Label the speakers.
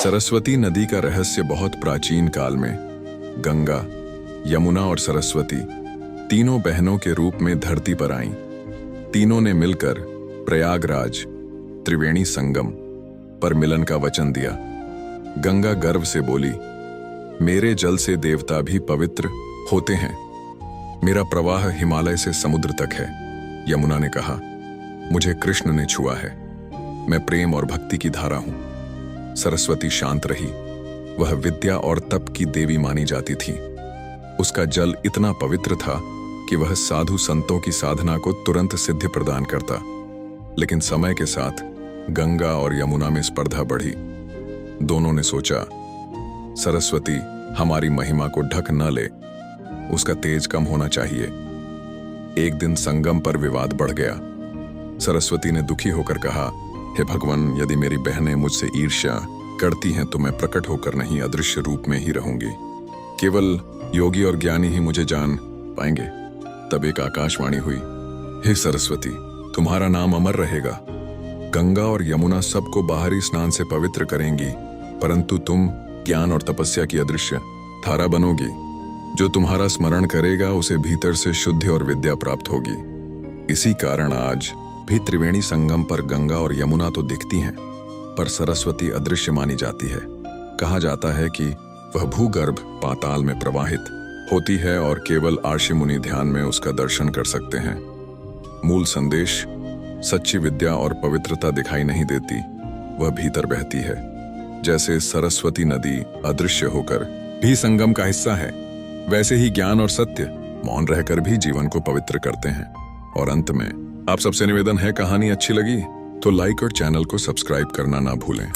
Speaker 1: सरस्वती नदी का रहस्य बहुत प्राचीन काल में गंगा, यमुना और सरस्वती तीनों बहनों के रूप में धरती पर आईं। तीनों ने मिलकर प्रयागराज त्रिवेणी संगम पर मिलन का वचन दिया। गंगा गर्व से बोली, मेरे जल से देवता भी पवित्र होते हैं। मेरा प्रवाह हिमालय से समुद्र तक है। यमुना ने कहा, मुझे कृष्ण ने छुआ है। मैं प्रेम और भक्ति की धारा हूं। सरस्वती शांत रही। वह विद्या और तप की देवी मानी जाती थी। उसका जल इतना पवित्र था कि वह साधु संतों की साधना को तुरंत सिद्धि प्रदान करता। लेकिन समय के साथ गंगा और यमुना में स्पर्धा बढ़ी। दोनों ने सोचा, सरस्वती हमारी महिमा को ढक न ले, उसका तेज कम होना चाहिए। एक दिन संगम पर विवाद बढ़ गया। सरस्वती ने दुखी होकर कहा, हे भगवान, यदि मेरी बहनें मुझसे ईर्ष्या करती हैं तो मैं प्रकट होकर नहीं, अदृश्य रूप में ही रहूंगी। केवल योगी और ज्ञानी ही मुझे जान पाएंगे। तब एक आकाशवाणी हुई, हे सरस्वती, तुम्हारा नाम अमर रहेगा। गंगा और यमुना सबको बाहरी स्नान से पवित्र करेंगी, परंतु तुम ज्ञान और तपस्या की अदृश्य धारा बनोगी। जो तुम्हारा स्मरण करेगा उसे भीतर से शुद्धि और विद्या प्राप्त होगी। इसी कारण आज भी त्रिवेणी संगम पर गंगा और यमुना तो दिखती हैं, पर सरस्वती अदृश्य मानी जाती है। कहा जाता है कि वह भूगर्भ पाताल में प्रवाहित होती है और केवल आर्षि मुनि ध्यान में उसका दर्शन कर सकते हैं। मूल संदेश, सच्ची विद्या और पवित्रता दिखाई नहीं देती, वह भीतर बहती है। जैसे सरस्वती नदी अदृश्य होकर भी संगम का हिस्सा है, वैसे ही ज्ञान और सत्य मौन रहकर भी जीवन को पवित्र करते हैं। और अंत में आप सबसे निवेदन है, कहानी अच्छी लगी तो लाइक और चैनल को सब्सक्राइब करना ना भूलें।